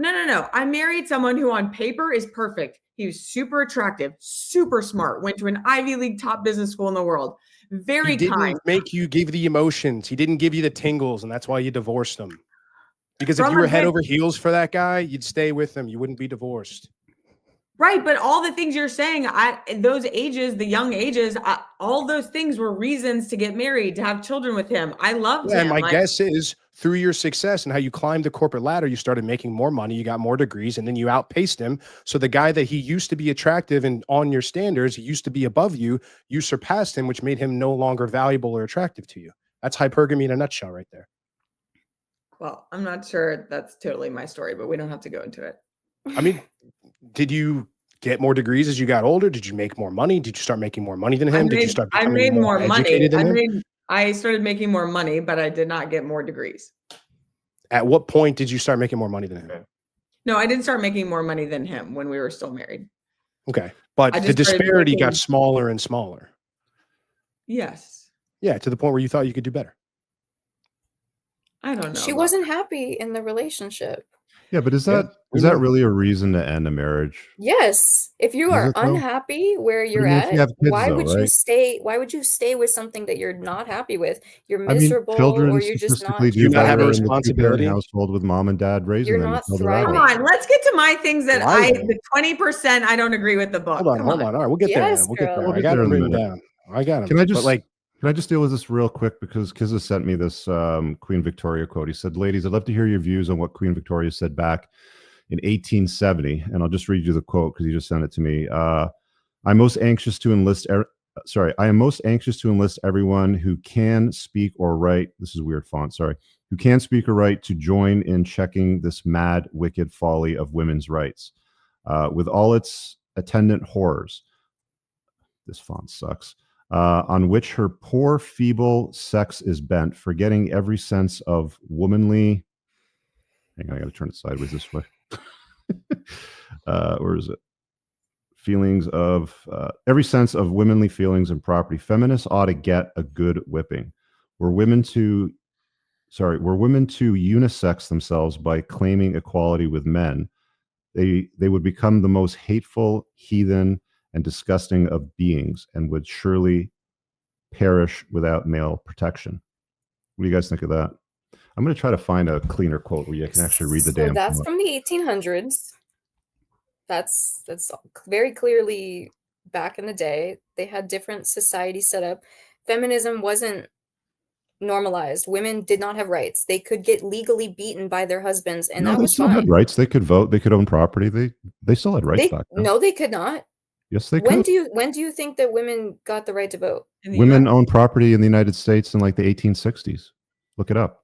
No. I married someone who on paper is perfect. He was super attractive, super smart, went to an Ivy League top business school in the world. Very He kind. didn't make you give the emotions. He didn't give you the tingles, and that's why you divorced him. Because if you were head over heels for that guy, you'd stay with him. You wouldn't be divorced. Right. But all the things you're saying at those ages, the young ages, all those things were reasons to get married, to have children with him. I loved him. And my guess is through your success and how you climbed the corporate ladder, you started making more money, you got more degrees, and then you outpaced him. So the guy that he used to be attractive and on your standards, he used to be above you, you surpassed him, which made him no longer valuable or attractive to you. That's hypergamy in a nutshell right there. Well, I'm not sure that's totally my story, but we don't have to go into it. I mean, did you get more degrees as you got older? Did you make more money? Did you start making more money than him? Did you start becoming more educated than him? I started making more money, but I did not get more degrees. At what point did you start making more money than him? No, I didn't start making more money than him when we were still married. Okay. But the disparity got smaller and smaller. Yes. Yeah, to the point where you thought you could do better. I don't know. She wasn't happy in the relationship. Yeah, but is that really a reason to end a marriage? Yes. If you are unhappy where you're at, why would you stay? Why would you stay with something that you're not happy with? You're miserable, children or you're just not. Do you not have a responsibility household with mom and dad raising them? You're not thriving. Come on, let's get to my things that the 20% I don't agree with the book. Hold on. All right, we'll get there. We'll get there. I got them written down. I got them. Can I just deal with this real quick? Because Kiz has sent me this Queen Victoria quote. He said, ladies, I'd love to hear your views on what Queen Victoria said back in 1870. And I'll just read you the quote because he just sent it to me. I am most anxious to enlist everyone who can speak or write. This is weird font, sorry. Who can speak or write to join in checking this mad, wicked folly of women's rights with all its attendant horrors. This font sucks. On which her poor, feeble sex is bent, forgetting every sense of womanly. Hang on, I got to turn it sideways this way. Where is it? Feelings of every sense of womanly feelings and property. Feminists ought to get a good whipping. Were women to unisex themselves by claiming equality with men, they would become the most hateful, heathen, and disgusting of beings, and would surely perish without male protection. What do you guys think of that? I'm going to try to find a cleaner quote where you can actually read the damn. That's from the 1800s. That's very clearly back in the day. They had different society set up. Feminism wasn't normalized. Women did not have rights. They could get legally beaten by their husbands, and that was fine. They still had rights. They could vote. They could own property. They still had rights back then. No, they could not. Yes, they could. When do you think that women got the right to vote? Women owned property in the United States in like the 1860s. Look it up.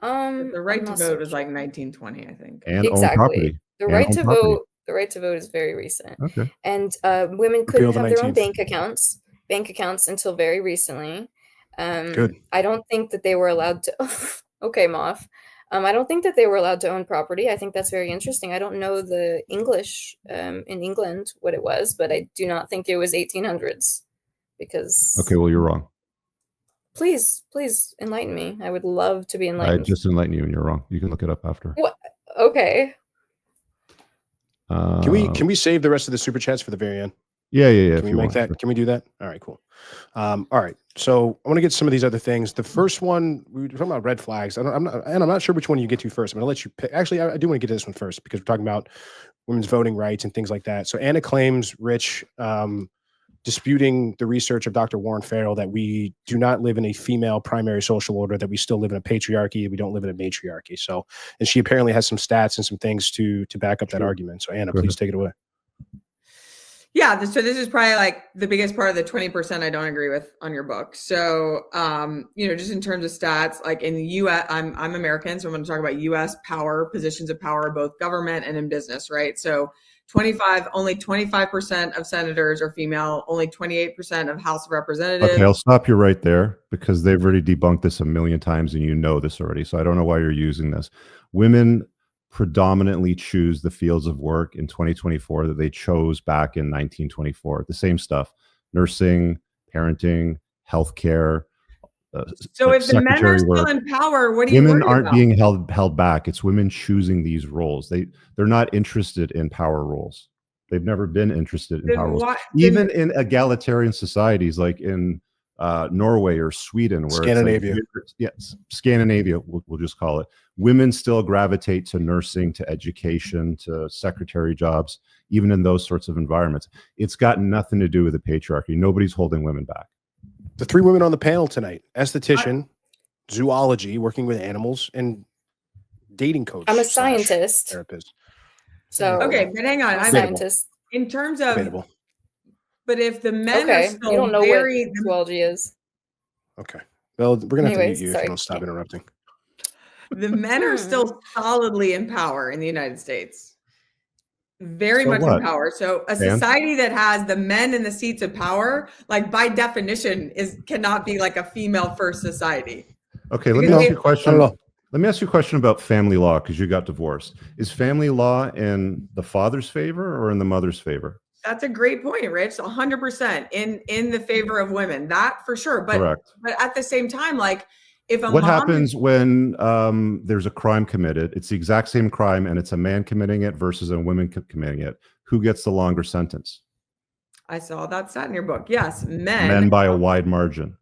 The right to vote was like 1920, I think. And own property. The right to vote is very recent. Okay. And women couldn't have their own bank accounts until very recently. Good. I don't think that they were allowed to. Okay, Moth. I don't think that they were allowed to own property. I think that's very interesting. I don't know the English in England, what it was, but I do not think it was 1800s because. Okay, well, you're wrong. Please enlighten me. I would love to be enlightened. I just enlightened you and you're wrong. You can look it up after. What? Okay. Can we save the rest of the super chats for the very end? Yeah. Can we make that? Can we do that? All right, cool. All right. So I want to get some of these other things. The first one, we were talking about red flags. I'm not sure which one you get to first. I'm going to let you pick. Actually, I do want to get to this one first because we're talking about women's voting rights and things like that. So Anna claims, Rich, disputing the research of Dr. Warren Farrell that we do not live in a female primary social order, that we still live in a patriarchy, we don't live in a matriarchy. So, and she apparently has some stats and some things to back up that argument. So Anna, please take it away. Yeah, so this is probably like the biggest part of the 20% I don't agree with on your book. So, just in terms of stats, like in the U.S., I'm American, so I'm going to talk about U.S. power, positions of power, both government and in business, right? So only 25% of senators are female, only 28% of House of Representatives. Okay, I'll stop you right there because they've already debunked this a million times and you know this already. So I don't know why you're using this. Women predominantly choose the fields of work in 2024 that they chose back in 1924. The same stuff: nursing, parenting, healthcare, So like if the men are secretary still work. in power, what are you Women worried aren't about? being held back. It's women choosing these roles. They're not interested in power roles. They've never been interested in power Then roles. what? Even in egalitarian societies like in Norway or Sweden, where Scandinavia. it's like, yes, Scandinavia, we'll just call it. Women still gravitate to nursing, to education, to secretary jobs, even in those sorts of environments. It's got nothing to do with the patriarchy. Nobody's holding women back. The 3 women on the panel tonight: esthetician, zoology, working with animals, and dating coach. I'm a / scientist. therapist. So Okay, but hang on. I'm a I'm scientist. in terms of, Debatable. but if the men are Okay, still you don't know very, what zoology is. Okay. Well, we're gonna have to mute Anyways, you if sorry. you don't stop interrupting. the men are still solidly in power in the United States. Very So much what? in power. So a And? society that has the men in the seats of power, like by definition, cannot be like a female first society. Okay, let Because me ask they- you a question. Let me ask you a question about family law, because you got divorced. Is family law in the father's favor or in the mother's favor? That's a great point, Rich. 100% in the favor of women. That for sure. But Correct. but at the same time, like if a What mom happens when there's a crime committed? It's the exact same crime, and it's a man committing it versus a woman committing it. Who gets the longer sentence? I saw that stat in your book. Yes, Men by a wide margin.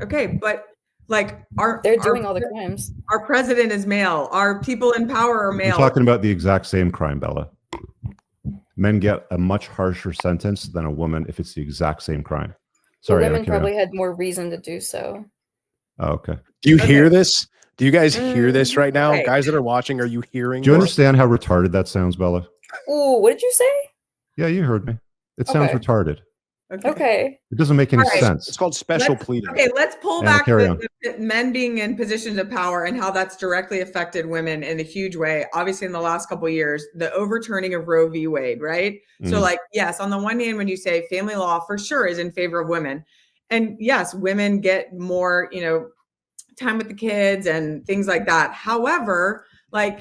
Okay, but like they're doing all the crimes. Our president is male. Our people in power are male. I'm talking about the exact same crime, Bella. Men get a much harsher sentence than a woman if it's the exact same crime. Sorry, women probably had more reason to do so. Oh, okay. Do you hear this? Do you guys hear this right now? Okay. Guys that are watching, are you hearing Do you this? understand how retarded that sounds, Bella? Ooh, what did you say? Yeah, you heard me. It sounds Okay. retarded. Okay. It doesn't make any All right. sense. It's called special pleading. Okay, let's pull Anna, back carry on. the men being in positions of power and how that's directly affected women in a huge way. Obviously, in the last couple of years, the overturning of Roe v. Wade, right? So, like, yes, on the one hand, when you say family law for sure is in favor of women, and yes, women get more, time with the kids and things like that. However, like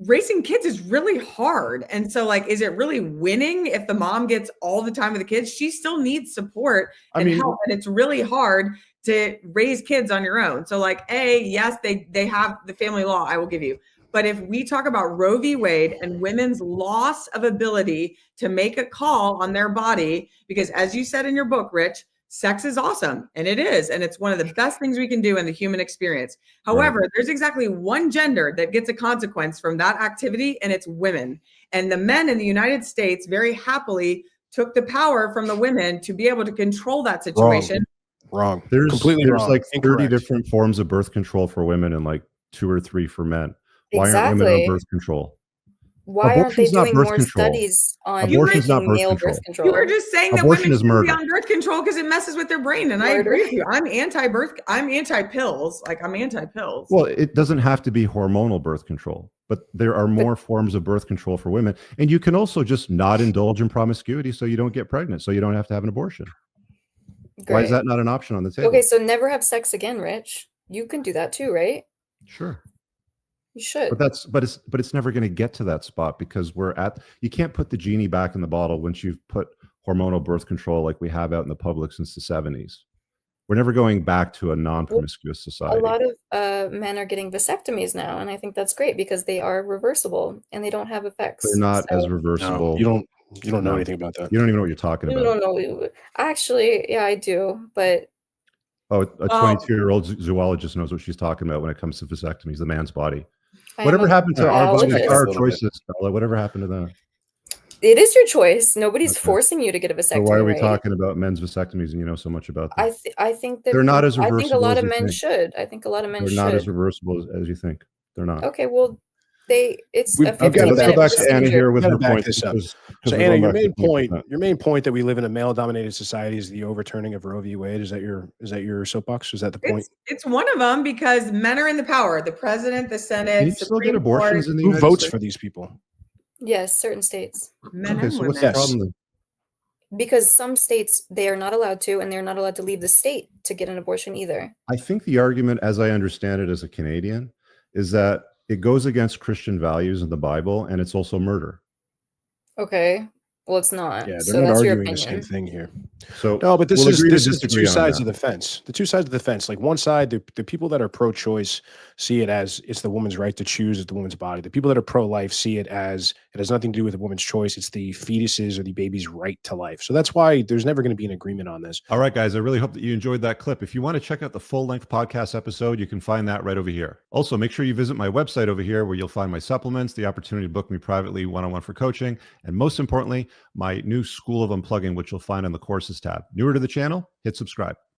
raising kids is really hard. And so like, is it really winning if the mom gets all the time with the kids? She still needs support and help. And it's really hard to raise kids on your own. So like, yes, they have the family law, I will give you. But if we talk about Roe v. Wade and women's loss of ability to make a call on their body, because as you said in your book, Rich, sex is awesome, and it is, and it's one of the best things we can do in the human experience. However, there's exactly one gender that gets a consequence from that activity, and it's women. And the men in the United States very happily took the power from the women to be able to control that situation. Wrong. There's Completely wrong. like 30 Incorrect. different forms of birth control for women and like 2 or 3 for men. Why Exactly. aren't women on birth control? Why aren't they Abortion's not doing birth more control. studies on Abortion's not making birth male control. birth control? You were just saying that Abortion women is shouldn't be murder. on birth control because it messes with their brain. And I agree with you. I'm anti-birth. I'm anti-pills. Like I'm anti-pills. Well, it doesn't have to be hormonal birth control, but there are more forms of birth control for women. And you can also just not indulge in promiscuity so you don't get pregnant, so you don't have to have an abortion. Great. Why is that not an option on the table? Okay, so never have sex again, Rich. You can do that too, right? Sure. You should. But it's never going to get to that spot because you can't put the genie back in the bottle once you've put hormonal birth control like we have out in the public since the 70s. We're never going back to a non-promiscuous society. A lot of men are getting vasectomies now, and I think that's great because they are reversible and they don't have effects. They're not as reversible. No, you don't know anything about that. You don't even know what you're talking about. No. Actually, yeah, I do, but a 22-year-old zoologist knows what she's talking about when it comes to vasectomies, the man's body. I Whatever happened to our bodies, our biologist. choices, Bella? Whatever happened to that? it is your choice. Nobody's forcing you to get a vasectomy. So why are we right? talking about men's vasectomies and you know so much about them? I think that they're not as reversible. I think a lot as of you men think. should. I think a lot of men They're should. not as reversible as you think. They're not. Okay, well, it's We've a got to 15-minute go back to Anna here with her back point. this up. because So we're Anna, going your back to your main point that we live in a male-dominated society is the overturning of Roe v. Wade. Is that your soapbox? Is that the point? It's one of them because men are in the power. The president, the Senate, Can you still get Supreme abortions Court. in the Who United votes States? for these people? Yes, certain states. Men Okay, and so women. what's the problem then? Because some states, they are not allowed to, and they're not allowed to leave the state to get an abortion either. I think the argument, as I understand it as a Canadian, is that it goes against Christian values in the Bible, and it's also murder. Okay, Well, it's not. Yeah, they're So not that's your arguing the same opinion. thing here. So No, but this we'll is agree to this is the disagree two on sides that. of the fence. The two sides of the fence. Like one side, the people that are pro-choice see it as it's the woman's right to choose, it's the woman's body. The people that are pro-life see it as it has nothing to do with the woman's choice. It's the fetus's or the baby's right to life. So that's why there's never going to be an agreement on this. All right, guys, I really hope that you enjoyed that clip. If you want to check out the full-length podcast episode, you can find that right over here. Also, make sure you visit my website over here where you'll find my supplements, the opportunity to book me privately one-on-one for coaching, and most importantly, my new School of Unplugging, which you'll find on the courses tab. Newer to the channel, hit subscribe.